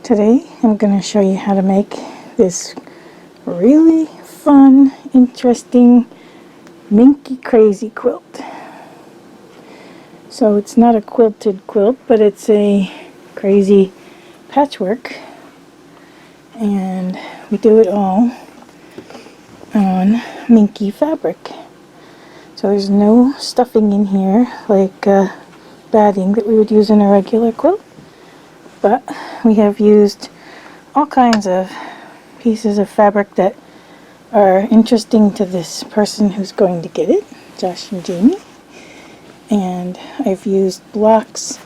Today I'm going to show you how to make this really fun, interesting, Minky crazy quilt. So it's not a quilted quilt, but it's a crazy patchwork, and we do it all on Minky fabric. So there's no stuffing in here like batting that we would use in a regular quilt, but we have used all kinds of pieces of fabric that are interesting to this person who's going to get it, Josh and Jamie. And I've used blocks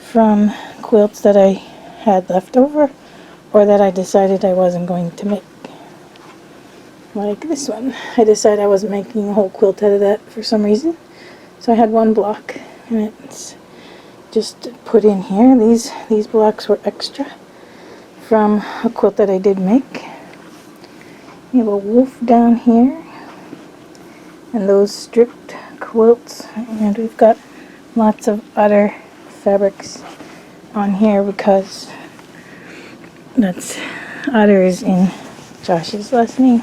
from quilts that I had left over or that I decided I wasn't going to make. Like this one. I decided I wasn't making a whole quilt out of that for some reason. So I had one block and it's just put in here. These blocks were extra from a quilt that I did make. We have a wolf down here and those stripped quilts, and we've got lots of other fabrics on here because that's otter is in Josh's last name.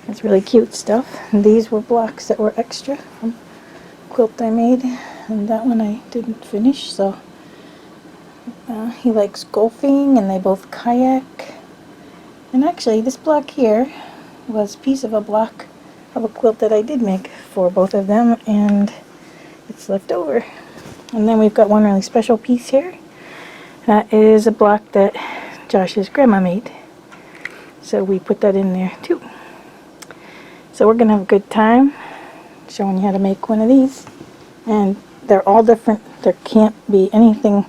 It's really cute stuff. And these were blocks that were extra from a quilt I made, and that one I didn't finish. So he likes golfing and they both kayak. And actually this block here was a piece of a block of a quilt that I did make for both of them, and it's left over. And then we've got one really special piece here. That is a block that Josh's grandma made. So we put that in there too. So we're going to have a good time showing you how to make one of these. And they're all different. There can't be anything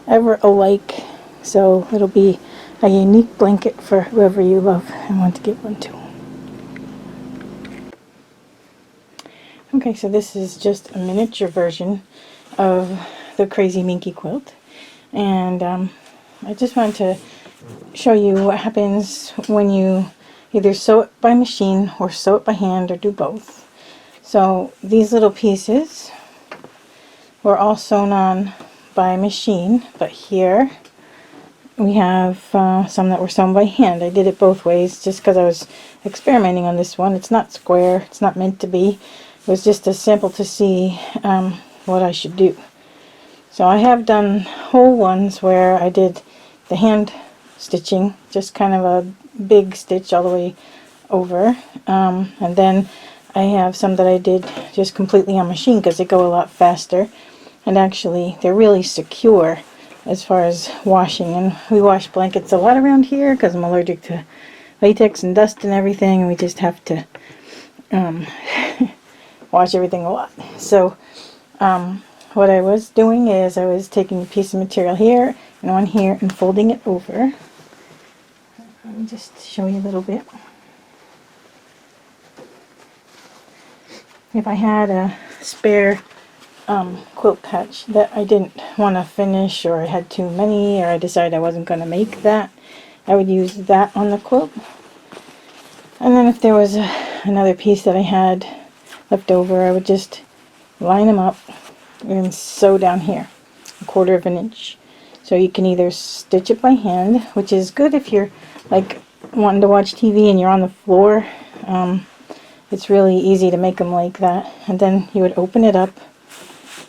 ever alike. So it'll be a unique blanket for whoever you love and want to give one to. Okay, so this is just a miniature version of the Crazy Minky quilt. And I just wanted to show you what happens when you either sew it by machine or sew it by hand or do both. So these little pieces were all sewn on by machine, but here we have some that were sewn by hand. I did it both ways just because I was experimenting on this one. It's not square, it's not meant to be. It was just a sample to see what I should do. So I have done whole ones where I did the hand stitching, just kind of a big stitch all the way over, and then I have some that I did just completely on machine because they go a lot faster, and actually they're really secure as far as washing. And we wash blankets a lot around here because I'm allergic to latex and dust and everything, and we just have to wash everything a lot. So what I was doing is I was taking a piece of material here and one here and folding it over. Let me just show you a little bit. If I had a spare quilt patch that I didn't want to finish, or I had too many, or I decided I wasn't going to make that, I would use that on the quilt. And then if there was another piece that I had left over, I would just line them up and sew down here 1/4 of an inch. So you can either stitch it by hand, which is good if you're like wanting to watch TV and you're on the floor. It's really easy to make them like that. And then you would open it up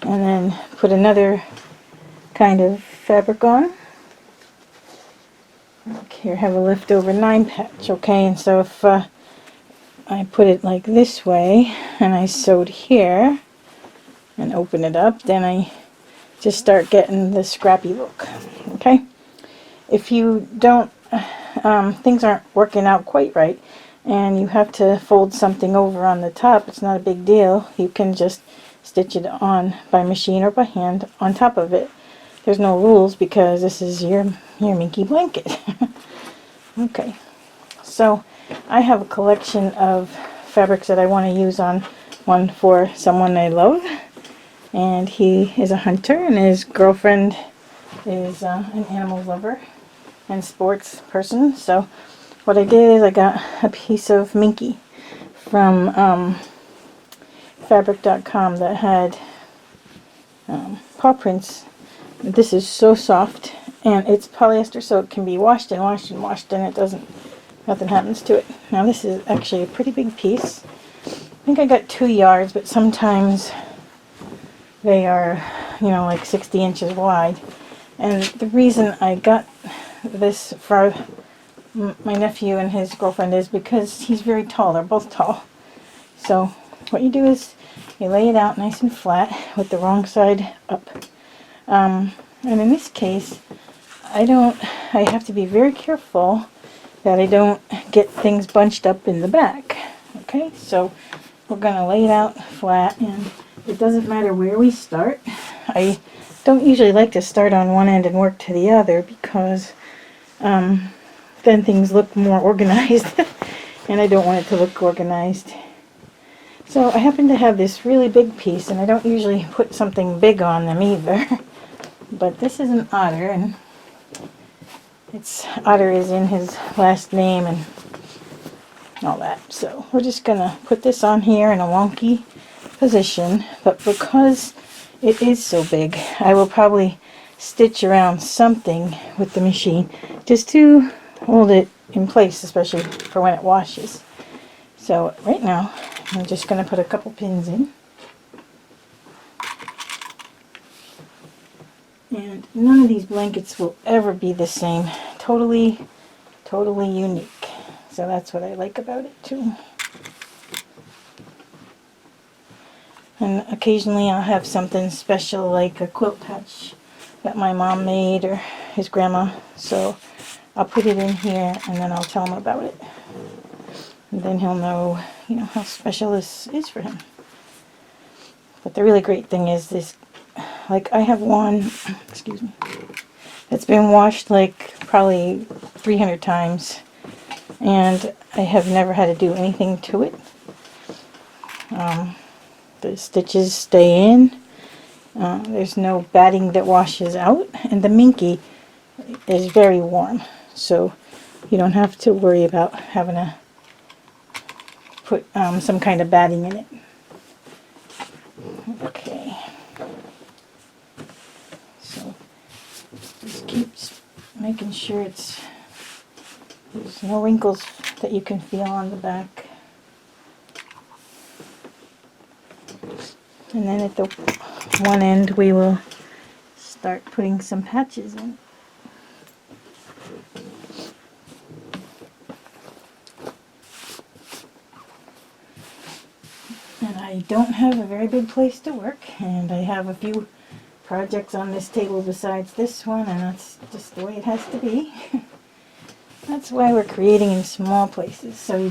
and then put another kind of fabric on. Okay, here I have a leftover 9 patch. Okay, and so if I put it like this way and I sewed here and open it up, then I just start getting the scrappy look. Okay, if you don't things aren't working out quite right and you have to fold something over on the top, it's not a big deal. You can just stitch it on by machine or by hand on top of it. There's no rules because this is your Minky blanket. Okay, so I have a collection of fabrics that I want to use on one for someone I love, and he is a hunter and his girlfriend is an animal lover and sports person. So what I did is I got a piece of Minky from fabric.com that had paw prints. This is so soft And it's polyester, so it can be washed and washed and washed, and nothing happens to it. Now this is actually a pretty big piece. I think I got 2 yards, but sometimes they are, like 60 inches wide. And the reason I got this for my nephew and his girlfriend is because he's very tall. They're both tall. So what you do is you lay it out nice and flat with the wrong side up. And in this case, I have to be very careful that I don't get things bunched up in the back. Okay, so we're going to lay it out flat, and it doesn't matter where we start. I don't usually like to start on one end and work to the other because then things look more organized and I don't want it to look organized. So I happen to have this really big piece, and I don't usually put something big on them either. But this is an otter, and Otter is in his last name and all that. So we're just gonna put this on here in a wonky position, but because it is so big, I will probably stitch around something with the machine just to hold it in place, especially for when it washes. So right now I'm just gonna put a couple pins in. And none of these blankets will ever be the same. Totally unique. So that's what I like about it too. And occasionally I'll have something special like a quilt patch that my mom made or his grandma. So I'll put it in here and then I'll tell him about it. And then he'll know, how special this is for him. But the really great thing is this, like I have one, excuse me, that's been washed like probably 300 times, and I have never had to do anything to it. The stitches stay in. There's no batting that washes out, and the Minky is very warm, so you don't have to worry about having to put some kind of batting in it. Okay. So just keep making sure there's no wrinkles that you can feel on the back. And then at the one end we will start putting some patches in. And I don't have a very big place to work, and I have a few projects on this table besides this one, and that's just the way it has to be. That's why we're creating in small places. So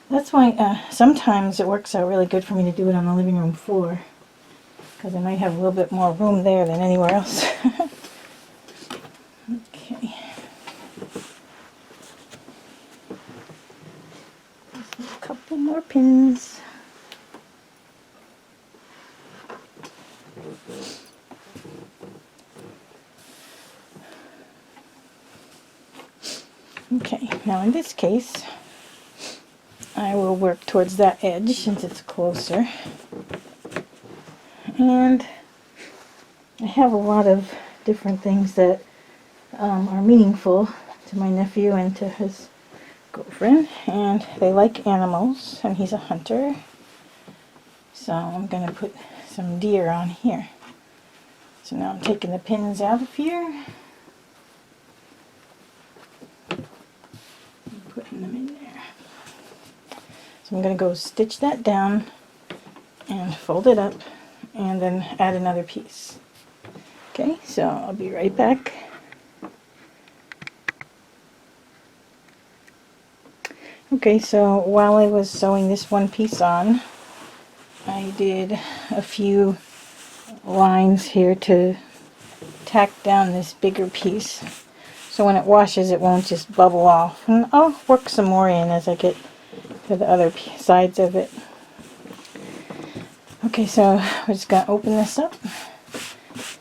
that's why sometimes it works out really good for me to do it on the living room floor, because I might have a little bit more room there than anywhere else. Okay. Just a couple more pins. Okay, now in this case, I will work towards that edge since it's closer. And I have a lot of different things that are meaningful to my nephew and to his girlfriend, and they like animals, and he's a hunter. So I'm going to put some deer on here. So now I'm taking the pins out of here. Putting them in there. So I'm going to go stitch that down and fold it up and then add another piece. Okay, so I'll be right back. Okay, so while I was sewing this one piece on, I did a few lines here to tack down this bigger piece. So when it washes, it won't just bubble off. And I'll work some more in as I get to the other sides of it. Okay, so we're just going to open this up.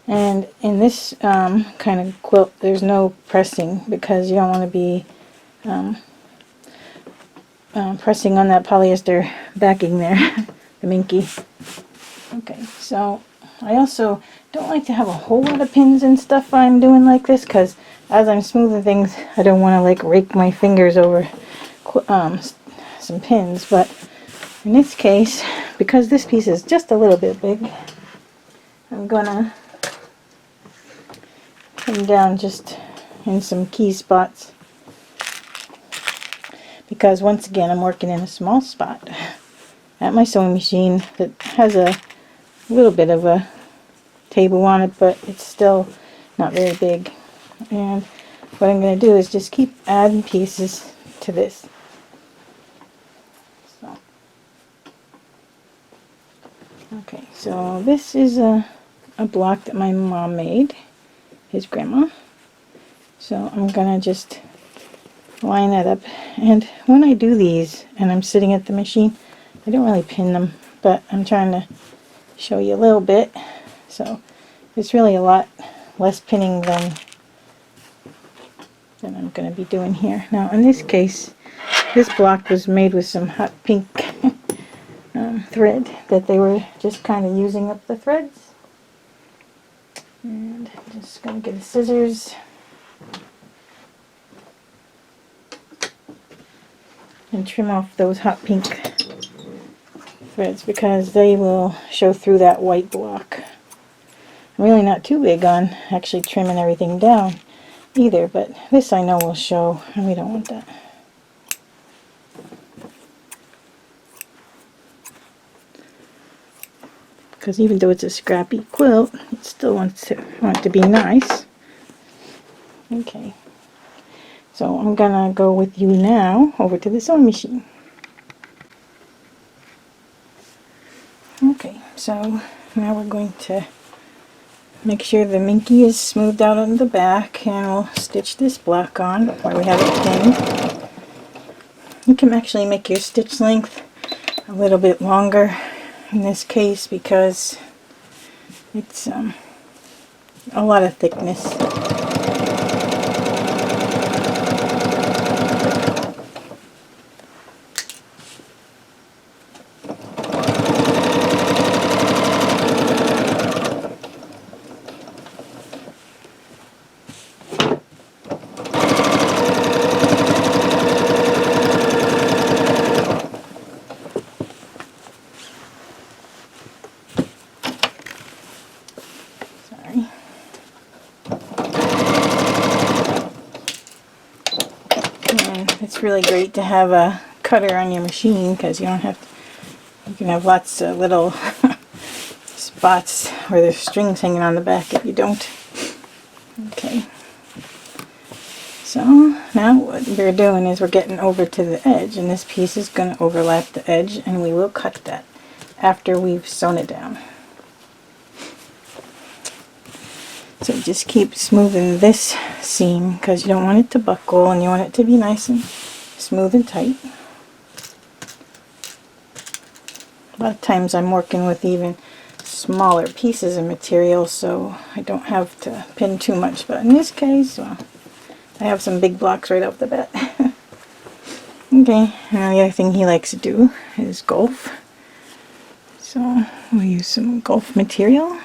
And in this kind of quilt, there's no pressing because you don't want to be pressing on that polyester backing there, the Minky. Okay, so I also don't like to have a whole lot of pins and stuff I'm doing like this, because as I'm smoothing things, I don't want to like rake my fingers over some pins. But in this case, because this piece is just a little bit big, I'm gonna pin down just in some key spots, because once again I'm working in a small spot at my sewing machine that has a little bit of a table on it, but it's still not very big. And what I'm going to do is just keep adding pieces to this. So, okay, so this is a block that my mom made, his grandma. So I'm going to just line that up. And when I do these and I'm sitting at the machine, I don't really pin them, but I'm trying to show you a little bit. So it's really a lot less pinning than I'm going to be doing here. Now in this case, this block was made with some hot pink thread that they were just kind of using up the threads. And I'm just going to get the scissors and trim off those hot pink threads, because they will show through that white block. I'm really not too big on actually trimming everything down either, but this I know will show, and we don't want that. Because even though it's a scrappy quilt, it still want to be nice. Okay, so I'm gonna go with you now over to the sewing machine. Okay, so now we're going to make sure the Minky is smoothed out on the back, and we'll stitch this block on where we have it pinned. You can actually make your stitch length a little bit longer in this case, because it's a lot of thickness. It's really great to have a cutter on your machine, because you don't have to, you can have lots of little spots where there's strings hanging on the back if you don't. Okay, so now what we're doing is we're getting over to the edge, and this piece is going to overlap the edge, and we will cut that after we've sewn it down. So just keep smoothing this seam, because you don't want it to buckle, and you want it to be nice and smooth and tight. A lot of times I'm working with even smaller pieces of material, so I don't have to pin too much, but in this case, well, I have some big blocks right off the bat. Okay, now the other thing he likes to do is golf. So we'll use some golf material,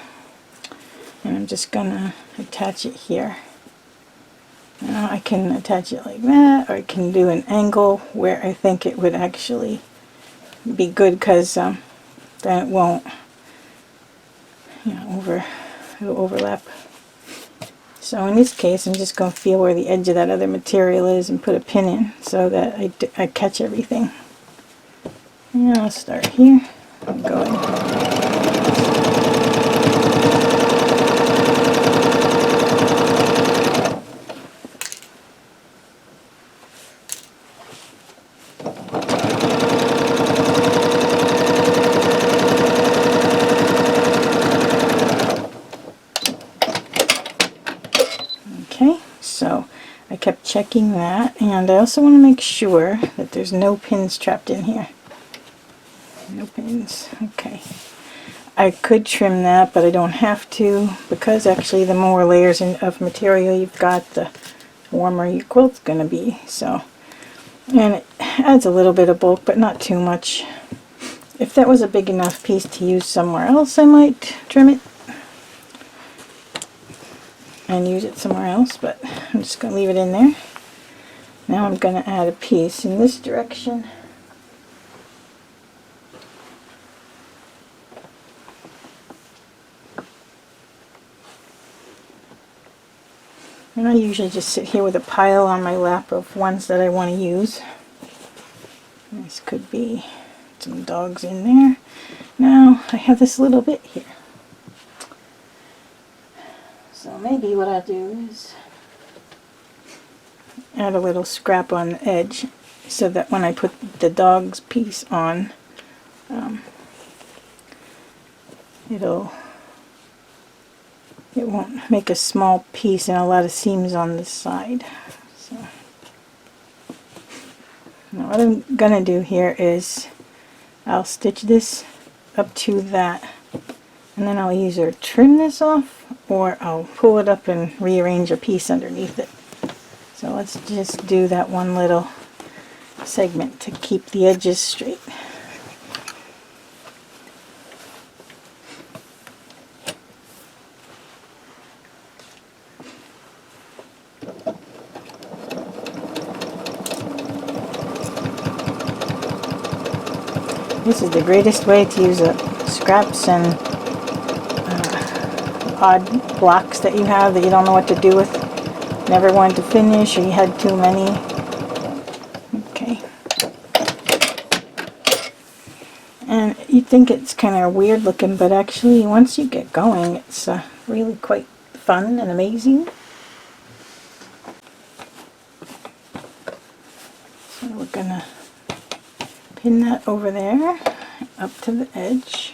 and I'm just gonna attach it here. Now I can attach it like that, or I can do an angle where I think it would actually be good, because then it won't, it'll overlap. So in this case, I'm just going to feel where the edge of that other material is and put a pin in so that I catch everything. And I'll start here. I'm going. So I kept checking that, and I also want to make sure that there's no pins trapped in here. No pins. Okay. I could trim that, but I don't have to, because actually the more layers of material you've got, the warmer your quilt's going to be. So, and it adds a little bit of bulk, but not too much. If that was a big enough piece to use somewhere else, I might trim it. and use it somewhere else, but I'm just going to leave it in there. Now I'm going to add a piece in this direction. And I usually just sit here with a pile on my lap of ones that I want to use. This could be some dogs in there. Now I have this little bit here. So maybe what I'll do is add a little scrap on the edge so that when I put the dog's piece on, it won't make a small piece and a lot of seams on this side. So now what I'm gonna do here is I'll stitch this up to that, and then I'll either trim this off or I'll pull it up and rearrange a piece underneath it. So let's just do that one little segment to keep the edges straight. This is the greatest way to use scraps and odd blocks that you have that you don't know what to do with. Never wanted to finish, or you had too many. Okay. And you think it's kind of weird looking, but actually once you get going, it's really quite fun and amazing. So we're gonna pin that over there up to the edge.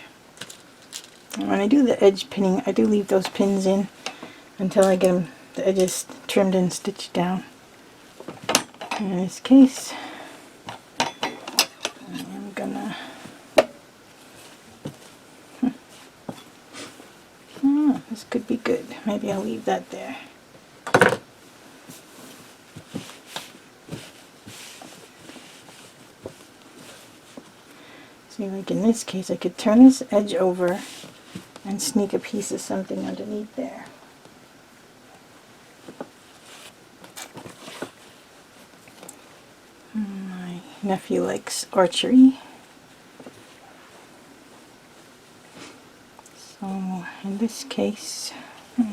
And when I do the edge pinning, I do leave those pins in until I get the edges trimmed and stitched down. In this case, I'm gonna this could be good. Maybe I'll leave that there. See, like in this case, I could turn this edge over and sneak a piece of something underneath there. My nephew likes archery. So in this case, I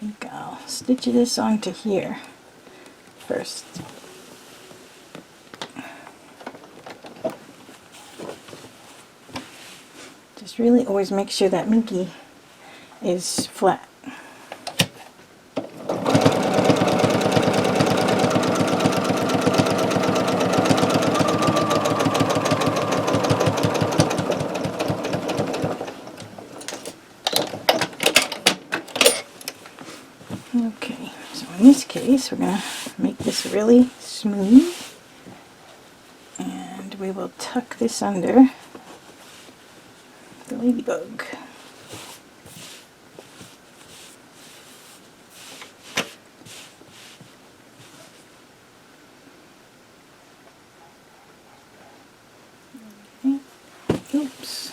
think I'll stitch this onto here first. Just really always make sure that Minky is flat. Okay, so in this case we're going to make this really smooth, and we will tuck this under the ladybug. Okay. Oops.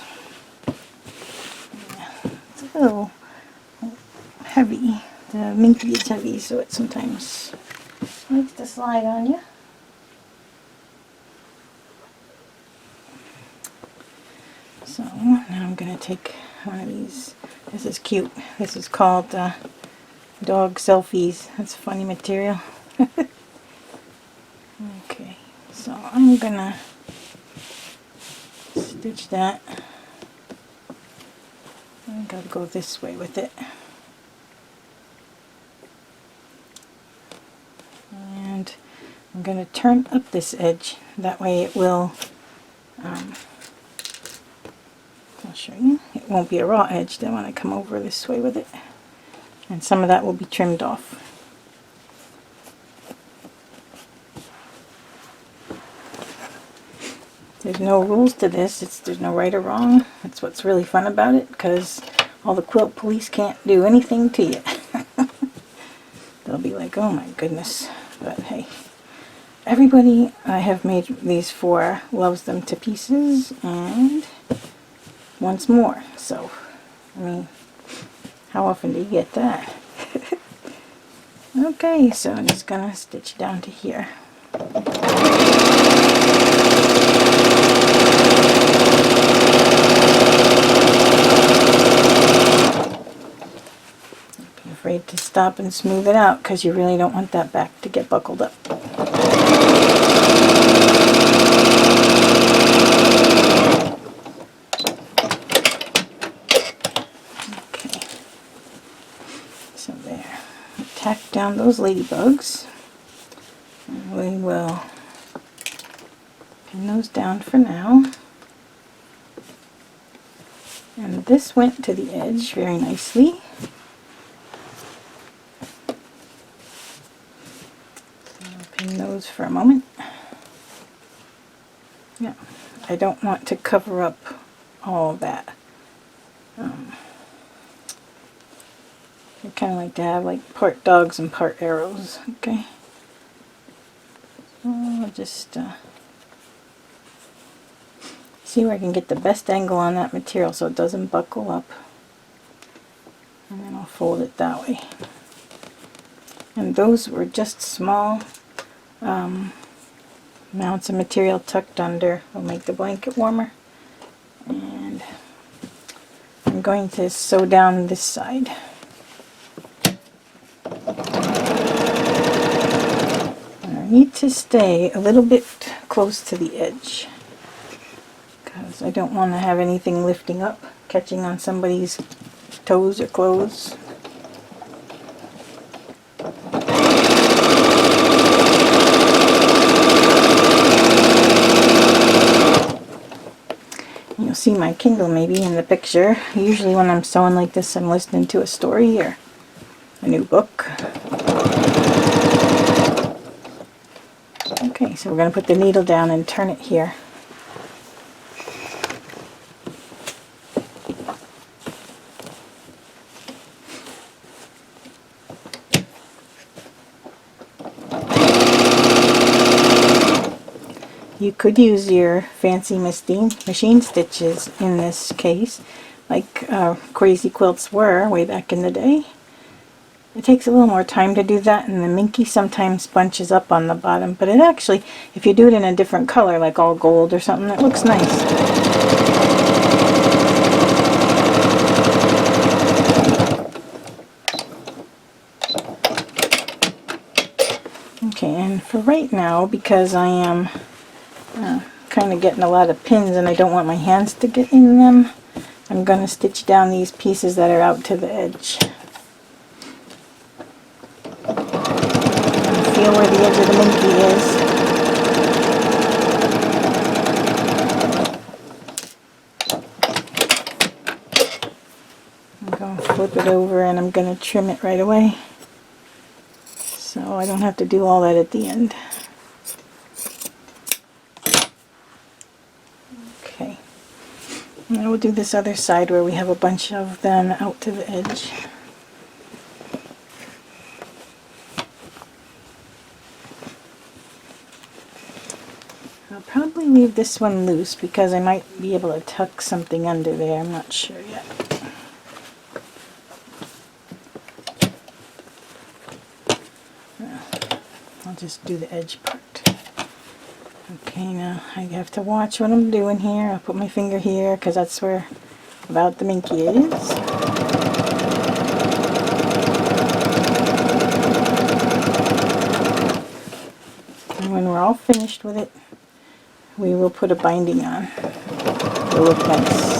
Yeah, it's a little heavy. The Minky is heavy, so it sometimes likes to slide on you. So now I'm going to take one of these. This is cute. This is called dog selfies. That's funny material. Okay, so I'm going to stitch that. I think I'll go this way with it. And I'm going to turn up this edge. That way it will, I'll show you, it won't be a raw edge then when I come over this way with it. And some of that will be trimmed off. There's no rules to this. There's no right or wrong. That's what's really fun about it, because all the quilt police can't do anything to you. They'll be like, oh my goodness. But hey, everybody I have made these for loves them to pieces and wants more. So, I mean, How often do you get that? Okay, so I'm just gonna stitch down to here. Be afraid to stop and smooth it out because you really don't want that back to get buckled up. Okay, so there. Tack down those ladybugs. And we will pin those down for now. And this went to the edge very nicely. So I'll pin those for a moment. Yeah, I don't want to cover up all of that. I kind of like to have like part dogs and part arrows. Okay. So I'll just see where I can get the best angle on that material so it doesn't buckle up. And then I'll fold it that way. And those were just small amounts of material tucked under. Will make the blanket warmer. And I'm going to sew down this side. I need to stay a little bit close to the edge because I don't want to have anything lifting up, catching on somebody's toes or clothes. You'll see my Kindle maybe in the picture. Usually when I'm sewing like this, I'm listening to a story or a new book. Okay, so we're going to put the needle down and turn it here. You could use your fancy machine stitches in this case, like crazy quilts were way back in the day. It takes a little more time to do that, and the Minky sometimes bunches up on the bottom, but it actually, if you do it in a different color, like all gold or something, it looks nice. Okay, and for right now, because I am kind of getting a lot of pins and I don't want my hands to get in them, I'm going to stitch down these pieces that are out to the edge. And feel where the edge of the Minky is. I'm going to flip it over and I'm going to trim it right away so I don't have to do all that at the end. Okay, and we'll do this other side where we have a bunch of them out to the edge. I'll probably leave this one loose because I might be able to tuck something under there. I'm not sure yet. I'll just do the edge part. Okay, now I have to watch what I'm doing here. I'll put my finger here because that's where about the Minky is. And when we're all finished with it, we will put a binding on. It'll look nice.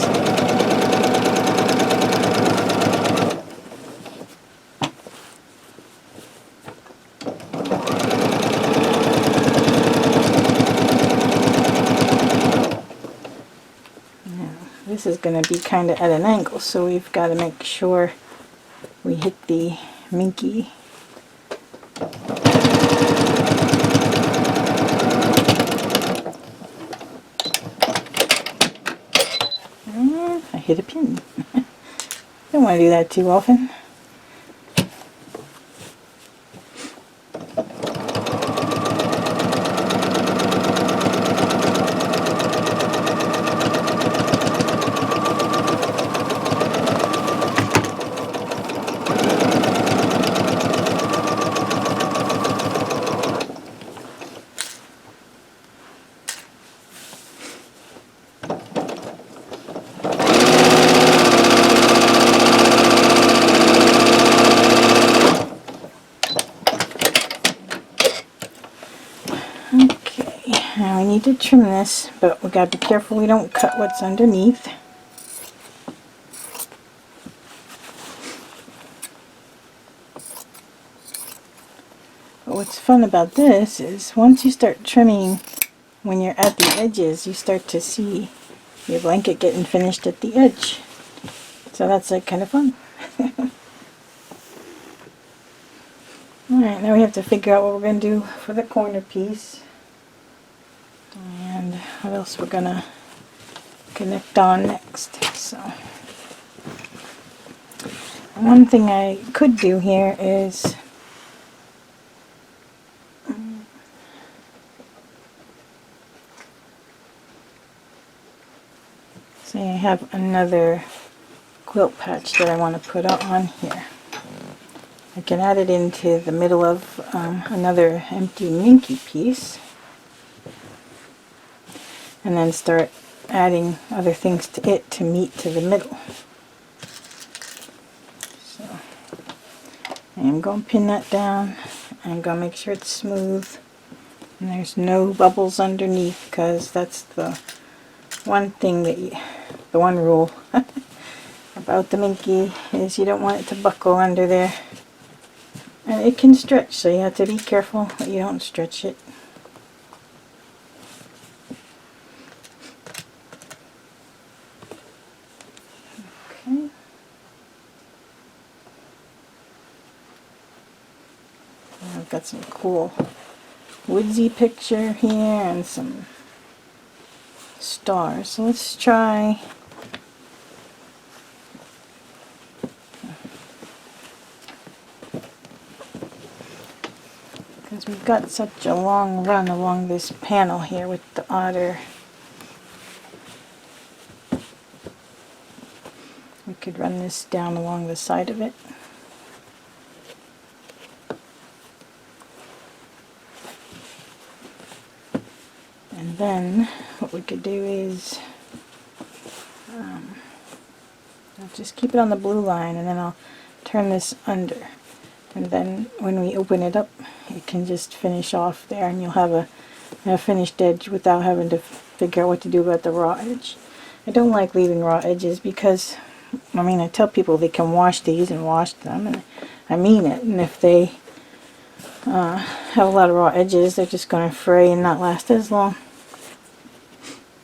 This is going to be kind of at an angle, so we've got to make sure we hit the Minky. And I hit a pin. Don't want to do that too often. need to trim this, but we gotta be careful we don't cut what's underneath. But what's fun about this is once you start trimming, when you're at the edges, you start to see your blanket getting finished at the edge. So that's like kind of fun. Alright, now we have to figure out what we're going to do for the corner piece. And what else we're going to connect on next. So, one thing I could do here is say I have another quilt patch that I want to put on here. I can add it into the middle of another empty Minky piece, and then start adding other things to it to meet to the middle. So I'm going to pin that down. I'm going to make sure it's smooth and there's no bubbles underneath, because that's the one thing that the one rule about the Minky is you don't want it to buckle under there. And it can stretch, so you have to be careful that you don't stretch it. Okay. I've got some cool woodsy picture here and some stars. So let's try because we've got such a long run along this panel here with the otter. We could run this down along the side of it. And then what we could do is I'll just keep it on the blue line, and then I'll turn this under. And then when we open it up, it can just finish off there, and you'll have a finished edge without having to figure out what to do about the raw edge. I don't like leaving raw edges because, I mean, I tell people they can wash these and wash them, and I mean it. And if they have a lot of raw edges, they're just going to fray and not last as long.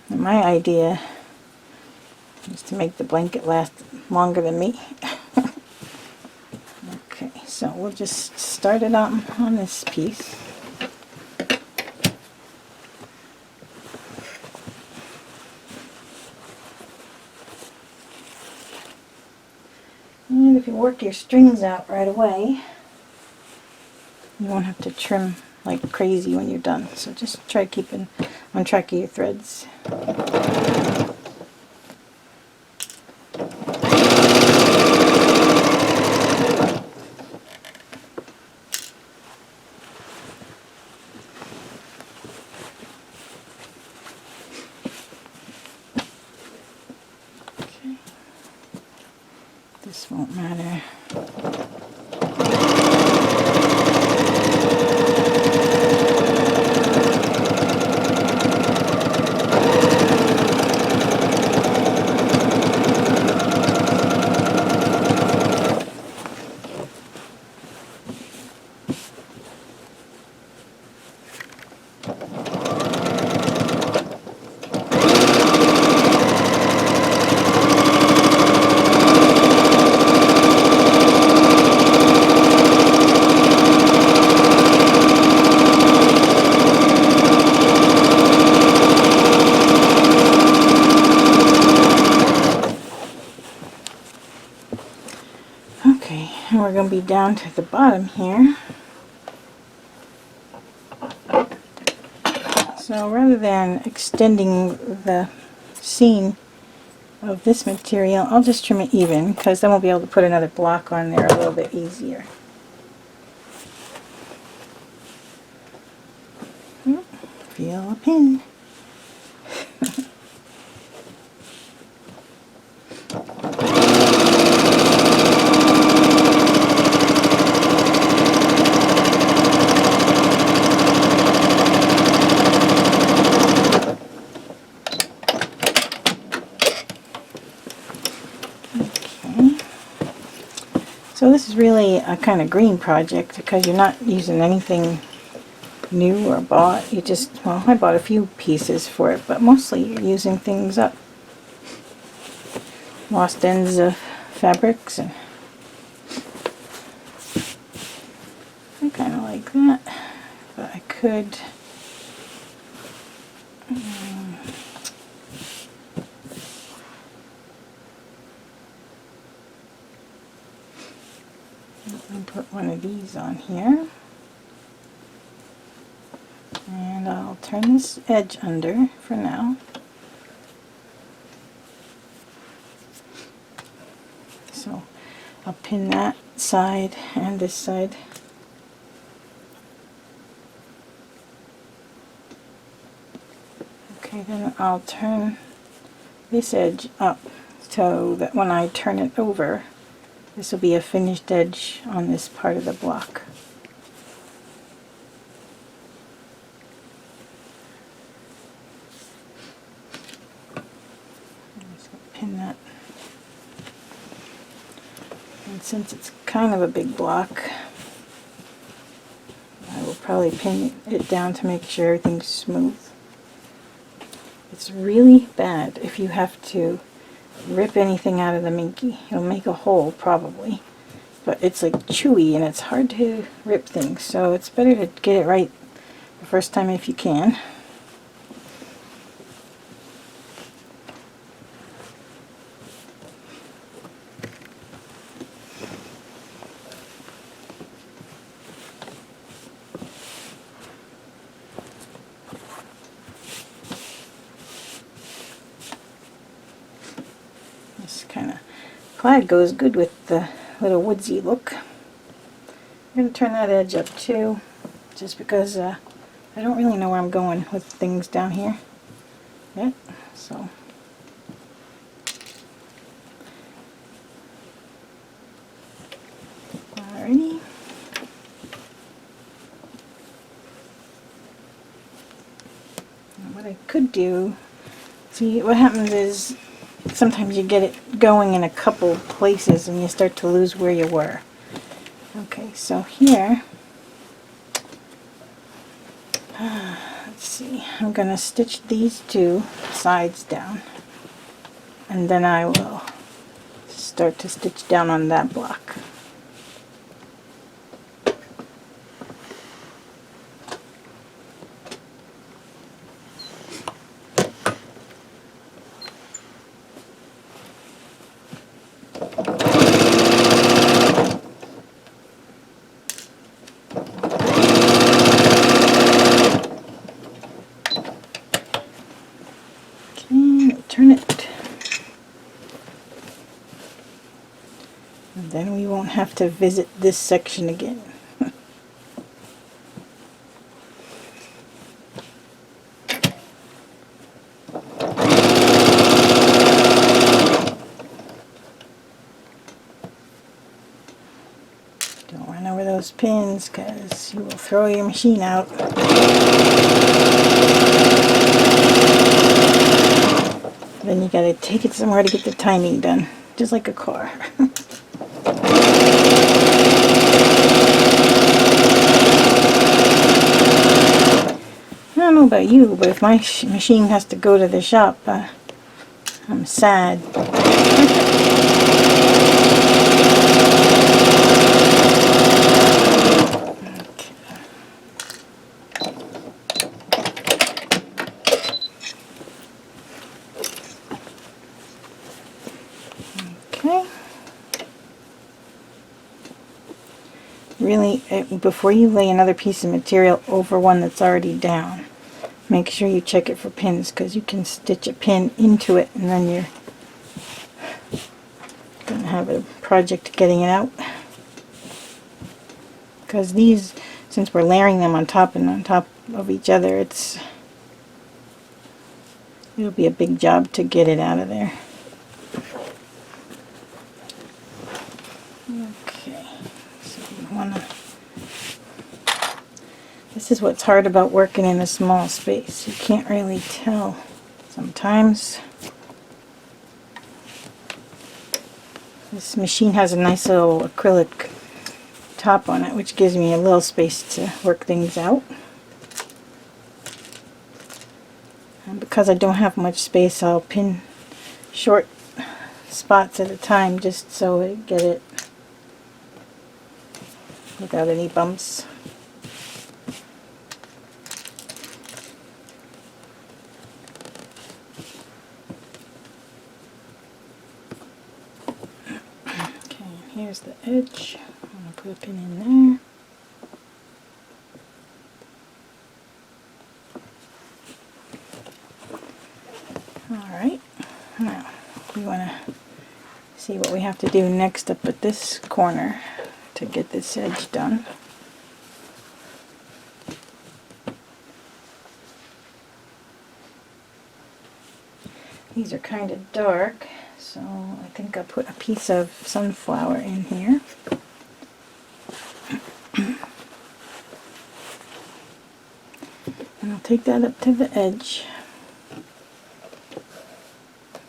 And my idea is to make the blanket last longer than me. Okay, so we'll just start it on this piece. And if you work your strings out right away, you won't have to trim like crazy when you're done. So just try keeping on track of your threads. Okay. This won't matter. Okay, and we're going to be down to the bottom here. So rather than extending the seam of this material, I'll just trim it even, because then we'll be able to put another block on there a little bit easier. Feel a pin. really a kind of green project because you're not using anything new or bought. You just, well, I bought a few pieces for it, but mostly you're using things up. Lost ends of fabrics, and I kind of like that, but I could put one of these on here, and I'll turn this edge under for now. So I'll pin that side and this side. Okay, then I'll turn this edge up so that when I turn it over, this will be a finished edge on this part of the block. I'm just going to pin that. And since it's kind of a big block, I will probably pin it down to make sure everything's smooth. It's really bad if you have to rip anything out of the Minky. It'll make a hole probably, but it's like chewy and it's hard to rip things, so it's better to get it right the first time if you can. This kind of plaid goes good with the little woodsy look. I'm going to turn that edge up too, just because I don't really know where I'm going with things down here yet. So alrighty. What I could do, see what happens is sometimes you get it going in a couple places and you start to lose where you were. Okay, so here, let's see, I'm going to stitch these two sides down, and then I will start to stitch down on that block. Turn it, and then we won't have to visit this section again. Don't run over those pins because you will throw your machine out. Then you gotta take it somewhere to get the timing done, just like a car. I don't know about you, but if my machine has to go to the shop, I'm sad. Okay. Really, before you lay another piece of material over one that's already down, make sure you check it for pins, because you can stitch a pin into it and then you're going to have a project getting it out. Because these, since we're layering them on top and on top of each other, it'll be a big job to get it out of there. Okay, so you want to, this is what's hard about working in a small space. You can't really tell sometimes. This machine has a nice little acrylic top on it, which gives me a little space to work things out. And because I don't have much space, I'll pin short spots at a time just so I get it without any bumps. Okay, here's the edge. I'm going to put a pin in there. Alright, now we want to see what we have to do next up at this corner to get this edge done. These are kind of dark, so I think I'll put a piece of sunflower in here. And I'll take that up to the edge.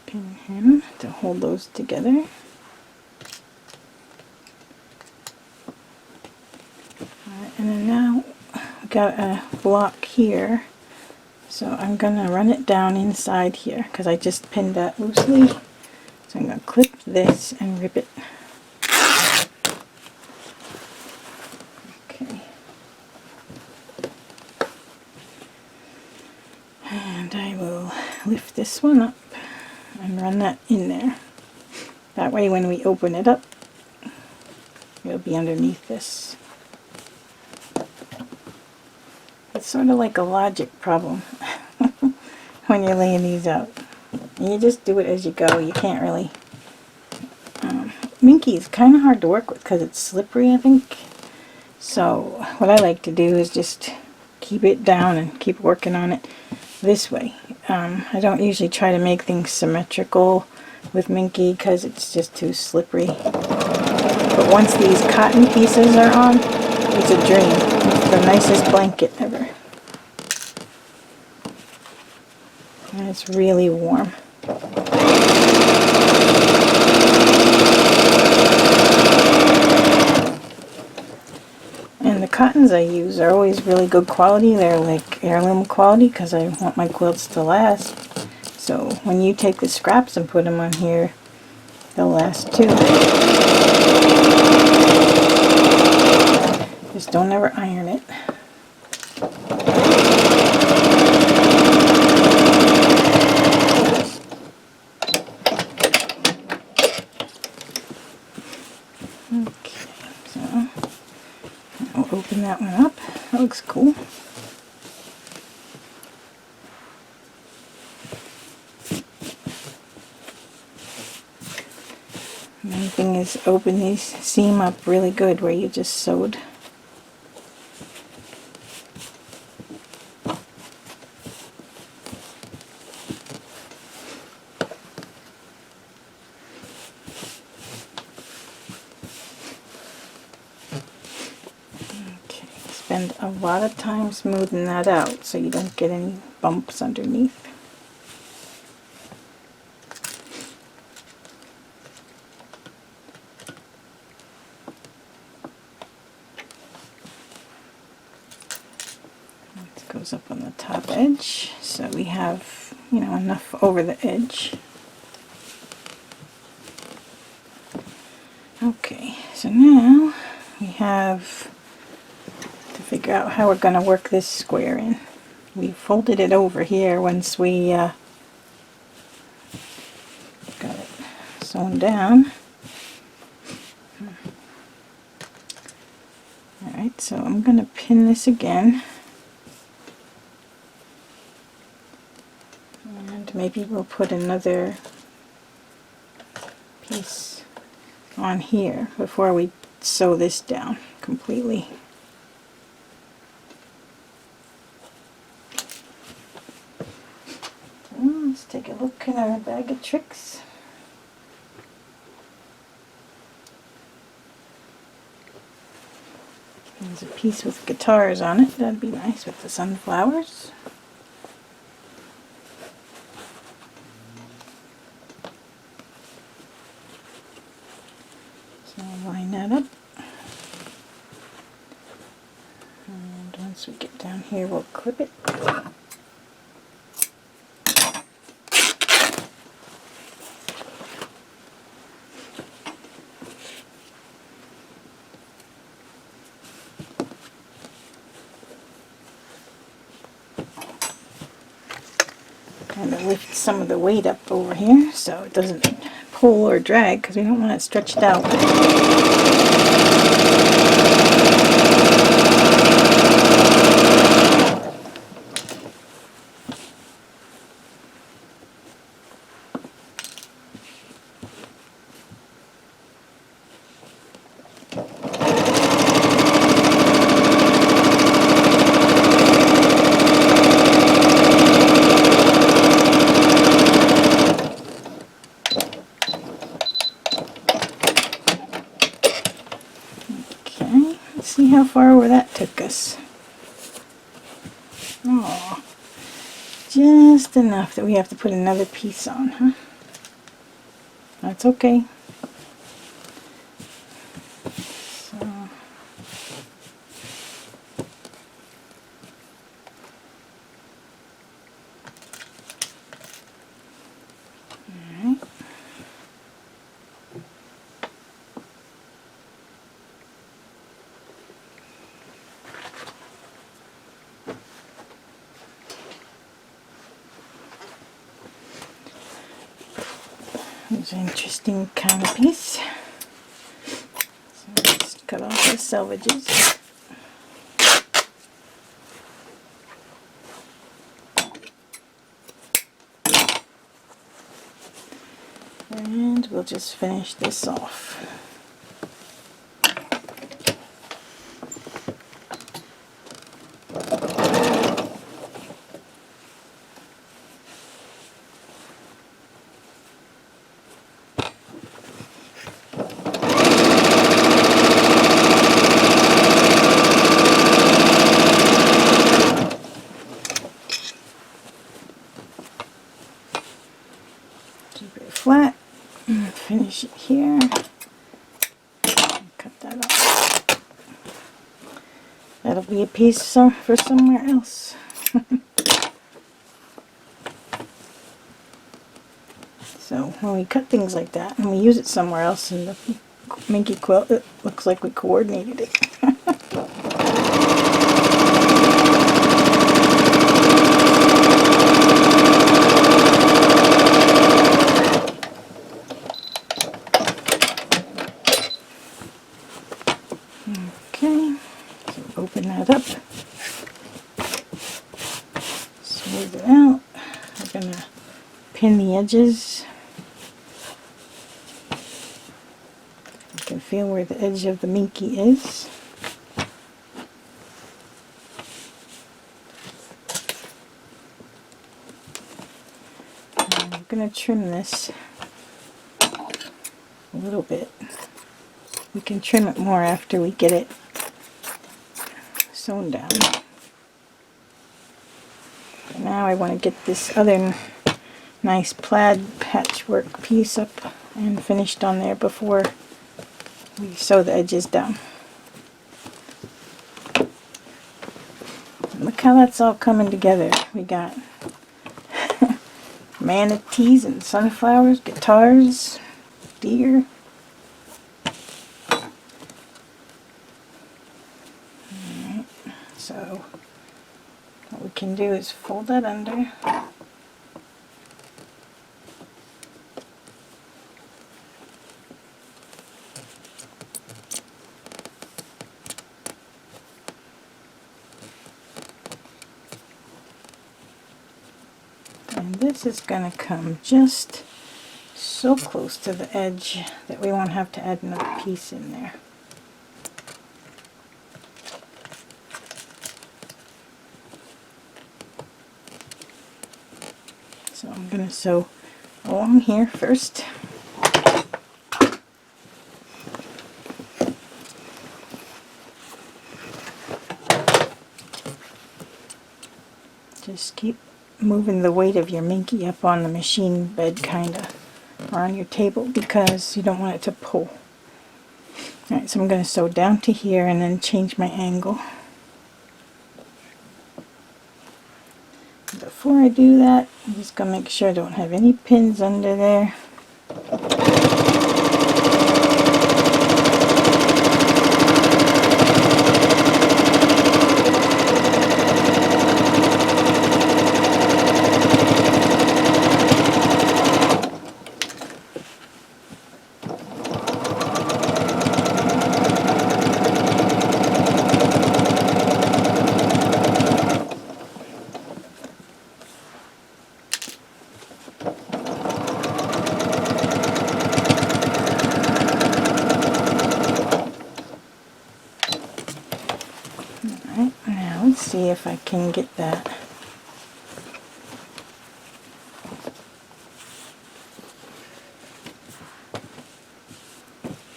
Pin him to hold those together. And then now we got a block here, so I'm gonna run it down inside here because I just pinned that loosely. So I'm gonna clip this and rip it. Okay. And I will lift this one up and run that in there. That way when we open it up, it'll be underneath this. It's sort of like a logic problem when you're laying these out. And you just do it as you go. You can't really... Minky is kind of hard to work with because it's slippery, I think. So what I like to do is just keep it down and keep working on it this way. I don't usually try to make things symmetrical with Minky because it's just too slippery. But once these cotton pieces are on, it's a dream. It's the nicest blanket ever. And it's really warm. And the cottons I use are always really good quality. They're like heirloom quality because I want my quilts to last. So when you take the scraps and put them on here, they'll last too. Just don't ever iron it. Okay, so I'll open that one up. That looks cool. Main thing is open these seam up really good where you just sewed. Okay, spend a lot of time smoothing that out so you don't get any bumps underneath. Goes up on the top edge so we have, you know, enough over the edge. Okay, so now we have to figure out how we're going to work this square in. We folded it over here once we got it sewn down. Alright, so I'm going to pin this again. And maybe we'll put another piece on here before we sew this down completely. Let's take a look at our bag of tricks. There's a piece with guitars on it. That'd be nice with the sunflowers. So I'll line that up. As we get down here, we'll clip it. Kind of lift some of the weight up over here so it doesn't pull or drag, because we don't want it stretched out. Okay, let's see how far over that took us. Oh, just enough that we have to put another piece on, huh? That's okay. So, alright. It's an interesting kind of piece. So let's cut off the selvages. And we'll just finish this off. Keep it flat. Finish it here. Cut that off. That'll be a piece for somewhere else. So when we cut things like that and we use it somewhere else in the Minky quilt, it looks like we coordinated it. Okay, so open that up, smooth it out. We're going to pin the edges. You can feel where the edge of the Minky is. And I'm going to trim this a little bit. We can trim it more after we get it sewn down. But now I want to get this other nice plaid patchwork piece up and finished on there before we sew the edges down. Look how that's all coming together. We got manatees and sunflowers, guitars, deer. Alright, so what we can do is fold that under. And this is going to come just so close to the edge that we won't have to add another piece in there. So I'm going to sew along here first. Just keep moving the weight of your Minky up on the machine bed kinda, or on your table, because you don't want it to pull. Alright, so I'm going to sew down to here and then change my angle. before I do that, I'm just going to make sure I don't have any pins under there. Alright, now let's see if I can get that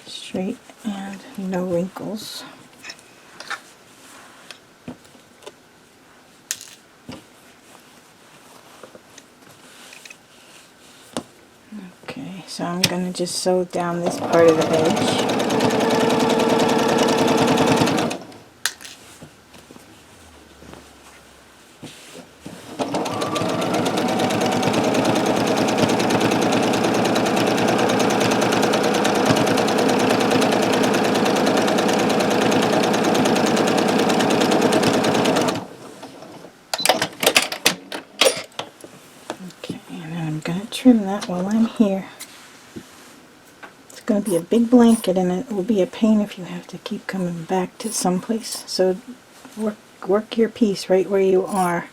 straight and no wrinkles. Okay, so I'm going to just sew down this part of the edge. Trim that while I'm here. It's going to be a big blanket and it will be a pain if you have to keep coming back to someplace. So work your piece right where you are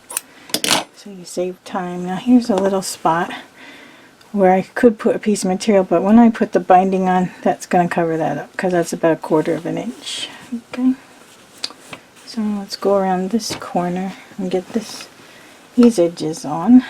so you save time. Now here's a little spot where I could put a piece of material, but when I put the binding on, that's going to cover that up because that's about 1/4 of an inch. Okay, so let's go around this corner and get these edges on.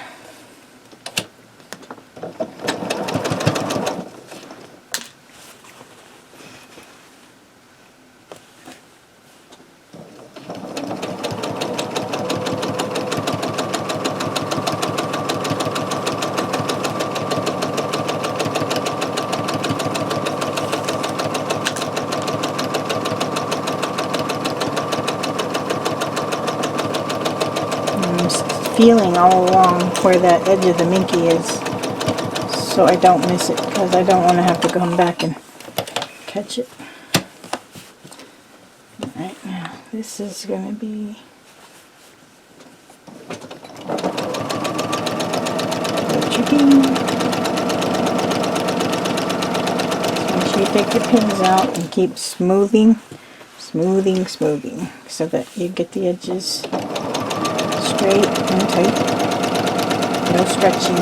Feeling all along where that edge of the Minky is so I don't miss it, because I don't want to have to come back and catch it. Alright, now this is going to be tricky. So make sure you take your pins out and keep smoothing so that you get the edges straight and tight, no stretching.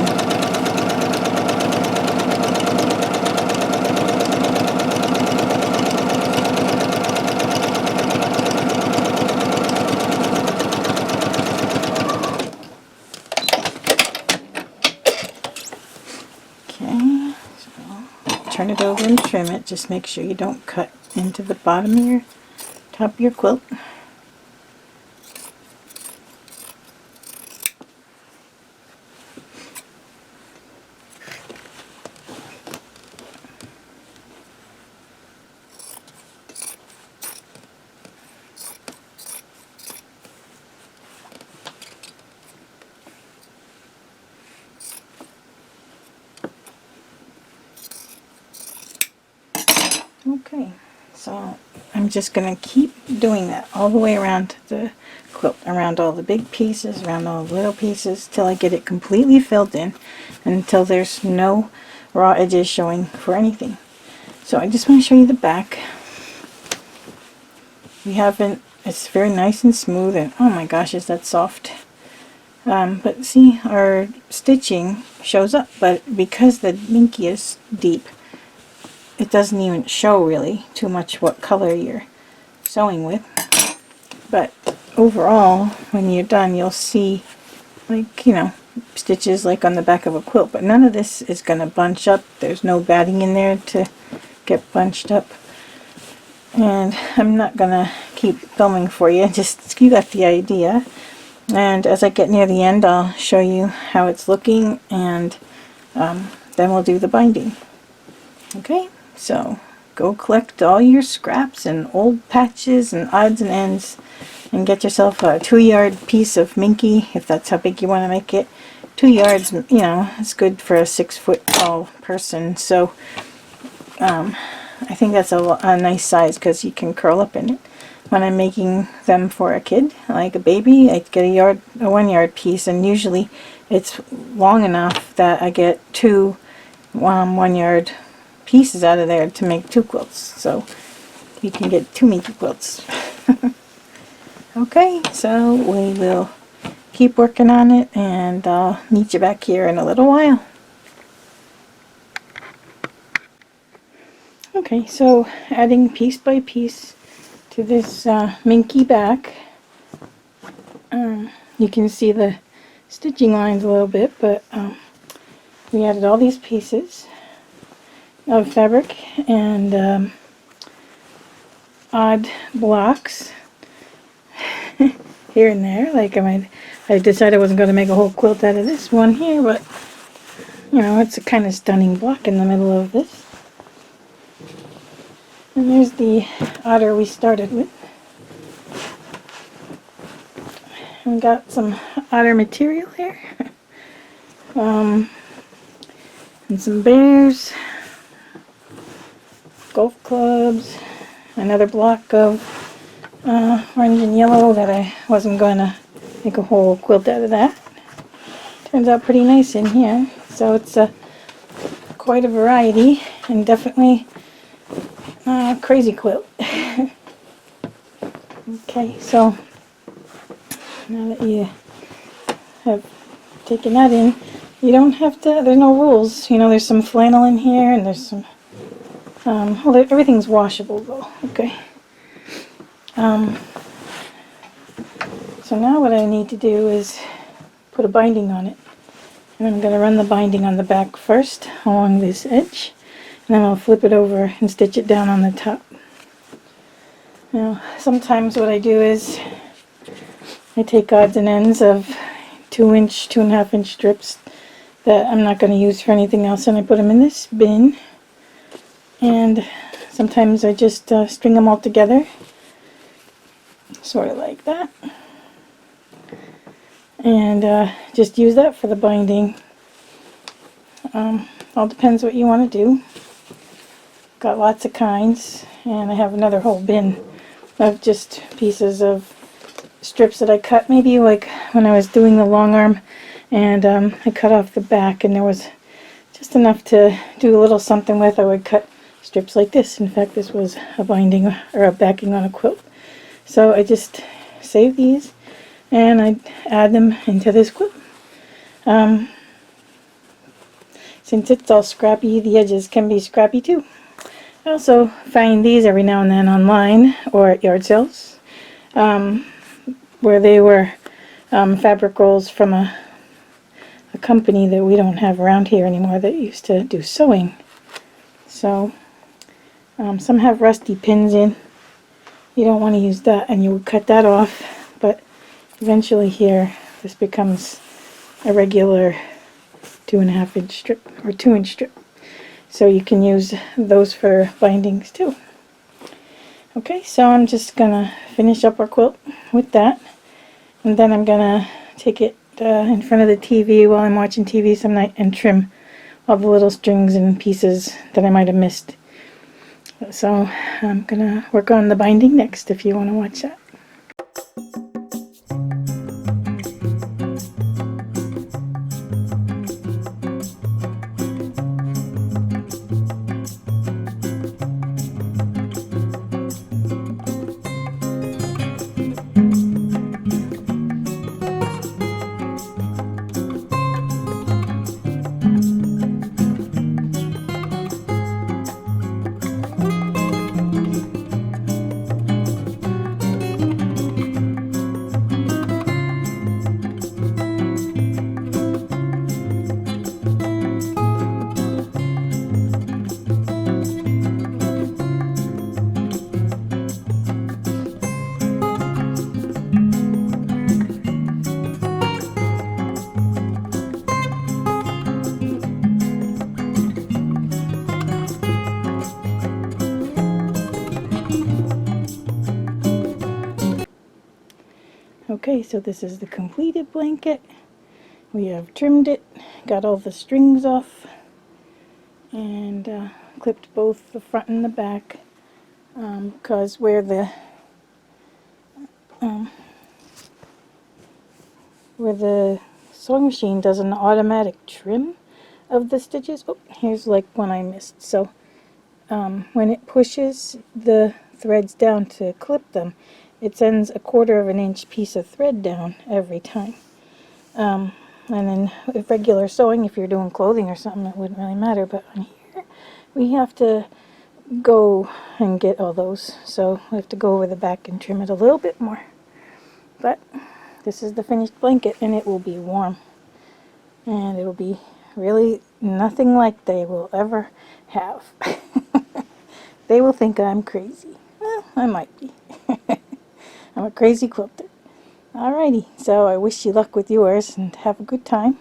Okay, so turn it over and trim it. Just make sure you don't cut into the bottom of your top of your quilt. Okay, so I'm just going to keep doing that all the way around the quilt, around all the big pieces, around all the little pieces, till I get it completely filled in, and until there's no raw edges showing for anything. So I just want to show you the back. It's very nice and smooth, and oh my gosh, is that soft. But see, our stitching shows up, but because the Minky is deep, it doesn't even show really too much what color you're sewing with. But overall, when you're done, you'll see, like, you know, stitches like on the back of a quilt, but none of this is going to bunch up. There's no batting in there to get bunched up. And I'm not going to keep filming for you, just you got the idea. And as I get near the end, I'll show you how it's looking, and then we'll do the binding. Okay, so go collect all your scraps and old patches and odds and ends and get yourself a 2-yard piece of Minky, if that's how big you want to make it. 2 yards, you know, it's good for a 6-foot tall person. So I think that's a nice size because you can curl up in it. When I'm making them for a kid, like a baby, I get a 1-yard piece, and usually it's long enough that I get 2 1-yard pieces out of there to make 2 quilts. So you can get 2 Minky quilts. Okay, so we will keep working on it, and I'll meet you back here in a little while. Okay, so adding piece by piece to this Minky back. You can see the stitching lines a little bit, but we added all these pieces of fabric and odd blocks here and there. Like I decided I wasn't going to make a whole quilt out of this one here, but you know, it's a kind of stunning block in the middle of this. And there's the otter we started with. We got some otter material here. And some bears, golf clubs, another block of orange and yellow that I wasn't going to make a whole quilt out of that. Turns out pretty nice in here. So it's quite a variety, and definitely crazy quilt. Okay, so now that you have taken that in, you don't have to, there's no rules. You know, there's some flannel in here, and there's some, well, everything's washable though, okay. So now what I need to do is put a binding on it. And I'm going to run the binding on the back first along this edge, and then I'll flip it over and stitch it down on the top. Now, sometimes what I do is I take odds and ends of 2-inch, 2.5-inch strips that I'm not going to use for anything else, and I put them in this bin. And sometimes I just string them all together, sort of like that. And just use that for the binding. All depends what you want to do. Got lots of kinds, and I have another whole bin of just pieces of strips that I cut, maybe like when I was doing the long arm, and I cut off the back, and there was just enough to do a little something with. I would cut strips like this. In fact, this was a binding or a backing on a quilt. So I just save these, and I add them into this quilt. Since it's all scrappy, the edges can be scrappy too. I also find these every now and then online or at yard sales, where they were fabric rolls from a company that we don't have around here anymore that used to do sewing. So some have rusty pins in. You don't want to use that, and you would cut that off, but eventually here this becomes a regular 2.5-inch strip or 2-inch strip. So you can use those for bindings too. Okay, so I'm just gonna finish up our quilt with that, and then I'm gonna take it in front of the TV while I'm watching TV some night and trim all the little strings and pieces that I might have missed. So I'm gonna work on the binding next if you want to watch that. Okay, so this is the completed blanket. We have trimmed it, got all the strings off, and clipped both the front and the back, because where the sewing machine does an automatic trim of the stitches. Oh, here's like one I missed. So when it pushes the threads down to clip them, it sends a 1/4 of an inch piece of thread down every time. And then with regular sewing, if you're doing clothing or something, it wouldn't really matter. But on here, we have to go and get all those. So we have to go over the back and trim it a little bit more. But this is the finished blanket, and it will be warm. And it'll be really nothing like they will ever have. They will think I'm crazy. Well, I might be. I'm a crazy quilter. Alrighty, so I wish you luck with yours and have a good time.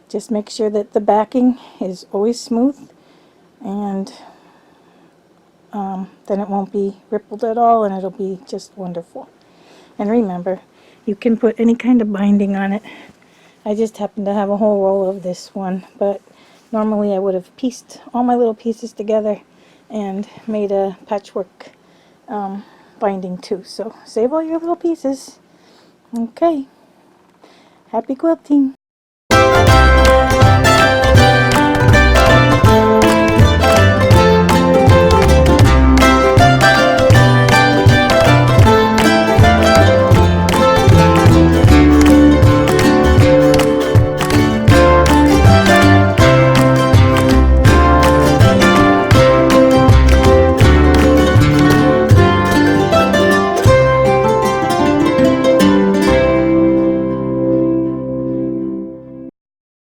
Just make sure that the backing is always smooth, and then it won't be rippled at all, and it'll be just wonderful. And remember, you can put any kind of binding on it. I just happen to have a whole roll of this one, but normally I would have pieced all my little pieces together and made a patchwork binding too. So save all your little pieces. Okay, happy quilting!